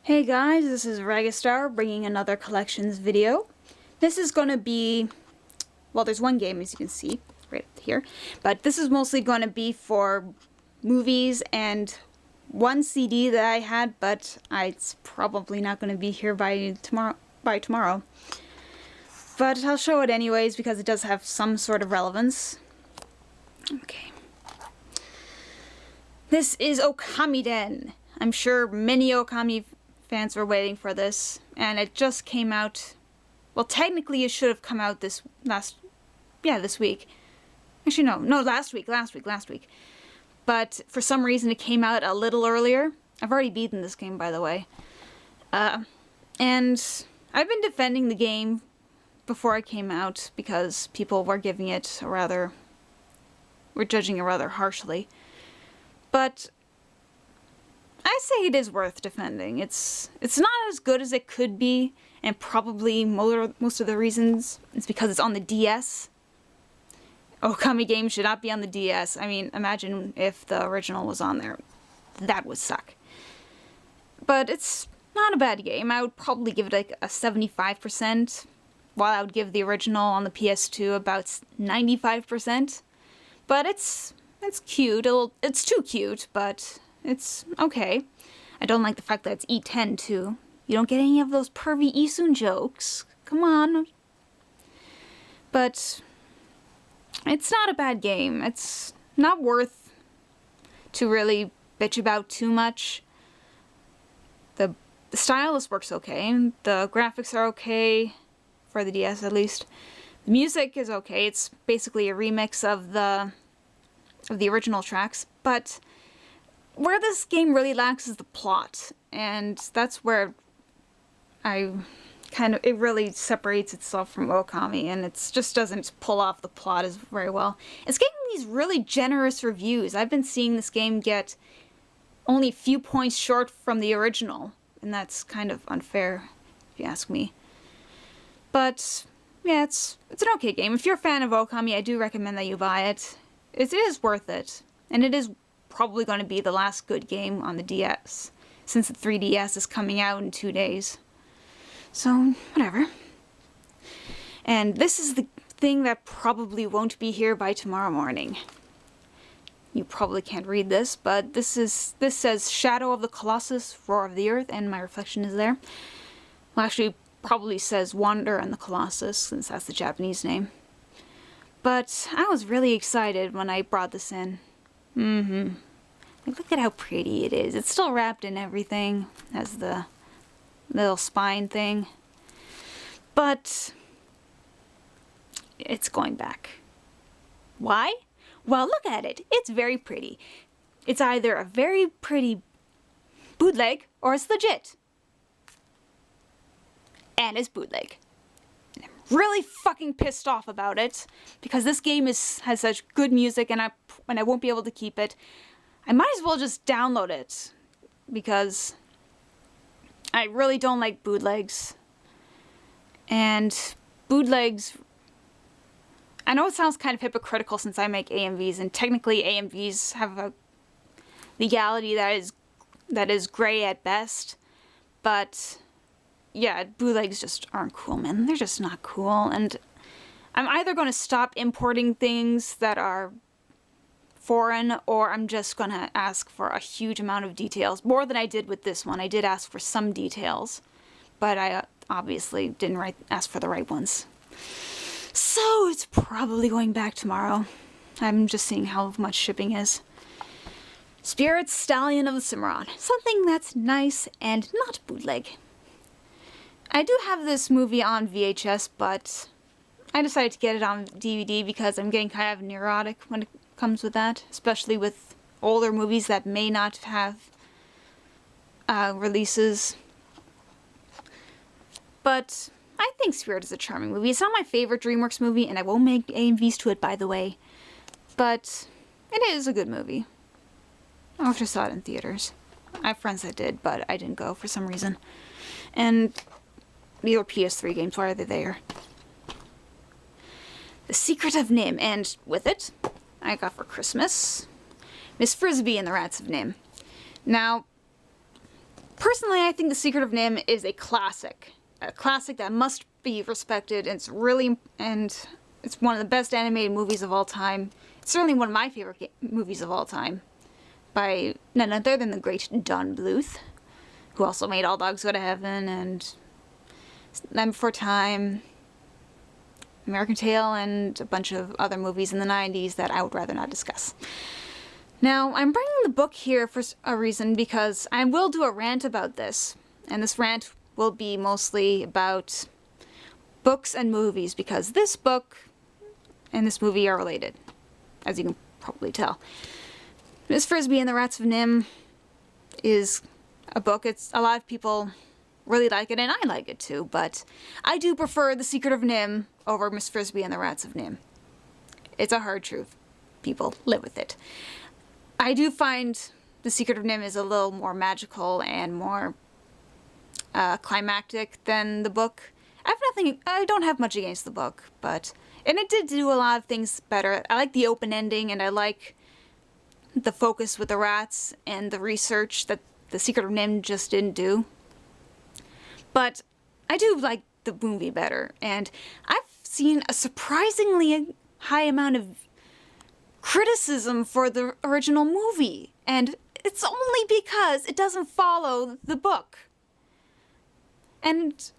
Hey guys, this is Ragastar bringing another collections video. This is going to be, well, there's one game as you can see right here, but this is mostly going to be for movies and one CD that I had, but it's probably not going to be here by tomorrow. But I'll show it anyways because it does have some sort of relevance. Okay. This is Okamiden. I'm sure many Okami fans were waiting for this, and it just came out. Well, technically it should have come out this week. Actually, no, last week. But for some reason it came out a little earlier. I've already beaten this game, by the way. And I've been defending the game before it came out because people were giving it were judging it rather harshly. But I say it is worth defending. It's not as good as it could be, and probably most of the reasons is because it's on the DS. Okami games should not be on the DS. I mean, imagine if the original was on there. That would suck. But it's not a bad game. I would probably give it like a 75%, while I would give the original on the PS2 about 95%. But it's cute. It's too cute, but it's okay. I don't like the fact that it's E10 too. You don't get any of those pervy Isun jokes. Come on. But it's not a bad game. It's not worth to really bitch about too much. The stylus works okay. The graphics are okay, for the DS at least. The music is okay. It's basically a remix of the original tracks, but where this game really lacks is the plot, and that's where it really separates itself from Okami, and it just doesn't pull off the plot as very well. It's getting these really generous reviews. I've been seeing this game get only a few points short from the original, and that's kind of unfair, if you ask me. But yeah, it's an okay game. If you're a fan of Okami, I do recommend that you buy it. It is worth it, and it is probably going to be the last good game on the DS, since the 3DS is coming out in 2 days. So, whatever. And this is the thing that probably won't be here by tomorrow morning. You probably can't read this, but this says Shadow of the Colossus, Roar of the Earth, and my reflection is there. Well, actually, probably says Wander and the Colossus, since that's the Japanese name. But I was really excited when I brought this in. Like, look at how pretty it is. It's still wrapped in everything. Has the little spine thing. But it's going back. Why? Well, look at it. It's very pretty. It's either a very pretty bootleg or it's legit. And it's bootleg. I'm really fucking pissed off about it because this game has such good music, and I won't be able to keep it. I might as well just download it because I really don't like bootlegs. And bootlegs, I know it sounds kind of hypocritical since I make AMVs, and technically AMVs have a legality that is gray at best, but yeah, bootlegs just aren't cool, man. They're just not cool, and I'm either going to stop importing things that are foreign, or I'm just going to ask for a huge amount of details. More than I did with this one. I did ask for some details, but I obviously didn't ask for the right ones. So it's probably going back tomorrow. I'm just seeing how much shipping is. Spirit Stallion of the Cimarron. Something that's nice and not bootleg. I do have this movie on VHS, but I decided to get it on DVD because I'm getting kind of neurotic when it comes with that, especially with older movies that may not have releases. But I think Spirit is a charming movie. It's not my favorite DreamWorks movie, and I won't make AMVs to it, by the way. But it is a good movie. I wish I saw it in theaters. I have friends that did, but I didn't go for some reason. And these are PS3 games. Why are they there? The Secret of Nim, and with it, I got for Christmas Miss Frisbee and the Rats of Nim. Now, Personally, I think The Secret of NIMH is a classic that must be respected. It's one of the best animated movies of all time. It's certainly one of my favorite movies of all time, by none other than the great Don Bluth, who also made All Dogs Go to Heaven and Land Before Time, American Tail, and a bunch of other movies in the 90s that I would rather not discuss. Now, I'm bringing the book here for a reason, because I will do a rant about this, and this rant will be mostly about books and movies, because this book and this movie are related, as you can probably tell. Miss Frisby and the Rats of NIMH is a book. A lot of people really like it, and I like it too, but I do prefer The Secret of NIMH over Miss Frisby and the Rats of NIMH. It's a hard truth. People live with it. I do find The Secret of NIMH is a little more magical and more climactic than the book. I don't have much against the book, and it did do a lot of things better. I like the open ending, and I like the focus with the rats and the research that The Secret of NIMH just didn't do. But I do like the movie better, and I've seen a surprisingly high amount of criticism for the original movie, and it's only because it doesn't follow the book. And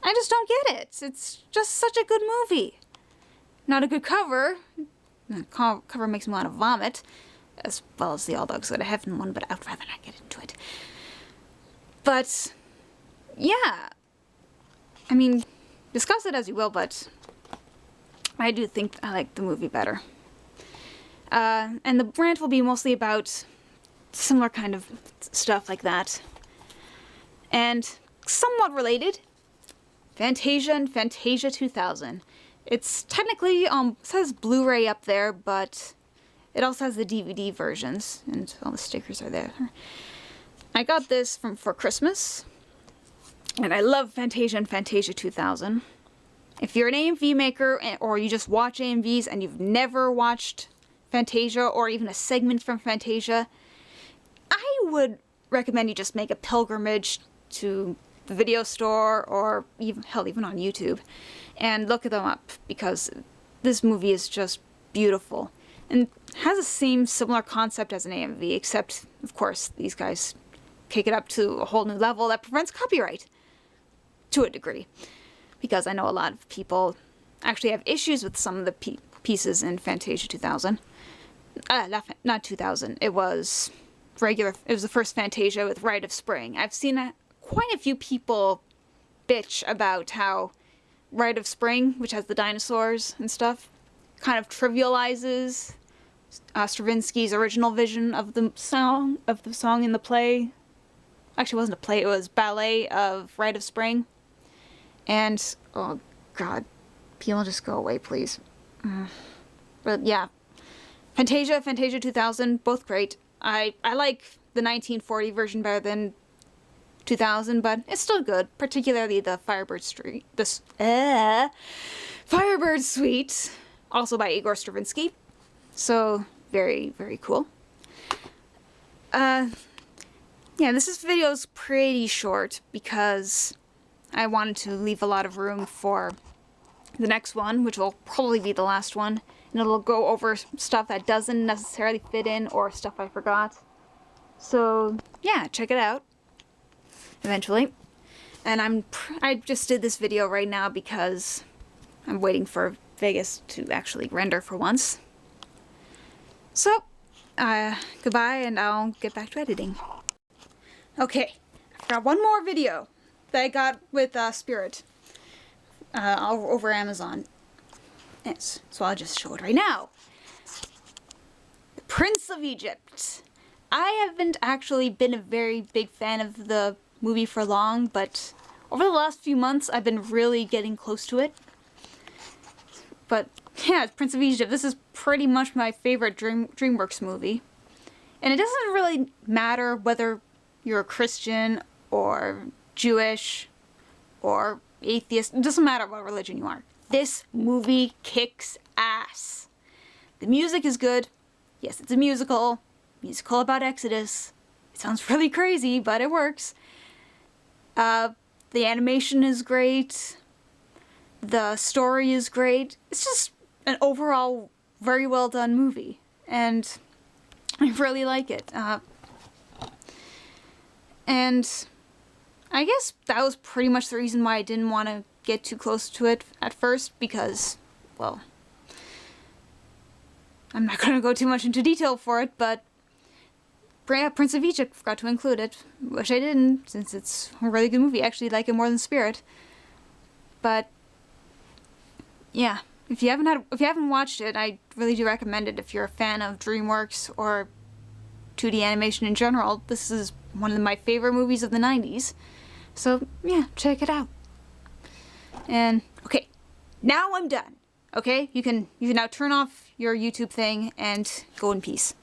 I just don't get it. It's just such a good movie. Not a good cover. The cover makes me want to vomit, as well as the All Dogs Go to Heaven one, but I'd rather not get into it. But yeah, I mean, discuss it as you will, but I do think I like the movie better. And the rant will be mostly about similar kind of stuff like that. And somewhat related, Fantasia and Fantasia 2000. It's technically, says Blu-ray up there, but it also has the DVD versions, and all the stickers are there. I got this for Christmas, and I love Fantasia and Fantasia 2000. If you're an AMV maker, or you just watch AMVs and you've never watched Fantasia, or even a segment from Fantasia, I would recommend you just make a pilgrimage to the video store, or even on YouTube, and look them up, because this movie is just beautiful, and has the same similar concept as an AMV, except, of course, these guys kick it up to a whole new level that prevents copyright, to a degree. Because I know a lot of people actually have issues with some of the pieces in Fantasia 2000. Not 2000, it was the first Fantasia with Rite of Spring. I've seen quite a few people bitch about how Rite of Spring, which has the dinosaurs and stuff, kind of trivializes Stravinsky's original vision of the song in the play. Actually, it wasn't a play, it was ballet of Rite of Spring. And, oh god, people just go away, please. But yeah, Fantasia 2000, both great. I like the 1940 version better than 2000, but it's still good, particularly the Firebird Suite, also by Igor Stravinsky. So, very, very cool. Yeah, this video is pretty short because I wanted to leave a lot of room for the next one, which will probably be the last one, and it'll go over stuff that doesn't necessarily fit in or stuff I forgot. So yeah, check it out eventually. And I just did this video right now because I'm waiting for Vegas to actually render for once. So goodbye, and I'll get back to editing. Okay, I've got one more video that I got with Spirit over Amazon. Yes, so I'll just show it right now. The Prince of Egypt. I haven't actually been a very big fan of the movie for long, but over the last few months I've been really getting close to it. But yeah, Prince of Egypt, this is pretty much my favorite DreamWorks movie. And it doesn't really matter whether you're a Christian or Jewish or atheist. It doesn't matter what religion you are. This movie kicks ass. The music is good. Yes, it's a musical about Exodus, It sounds really crazy, but it works. The animation is great. The story is great. It's just an overall very well done movie, and I really like it. And I guess that was pretty much the reason why I didn't want to get too close to it at first, because, well, I'm not going to go too much into detail for it, but Prince of Egypt, forgot to include it. Wish I didn't, since it's a really good movie. I actually like it more than Spirit. But yeah, if you haven't watched it, I really do recommend it if you're a fan of DreamWorks or 2D animation in general. This is one of my favorite movies of the 90s. So yeah, check it out. And okay, now I'm done. Okay, you can now turn off your YouTube thing and go in peace.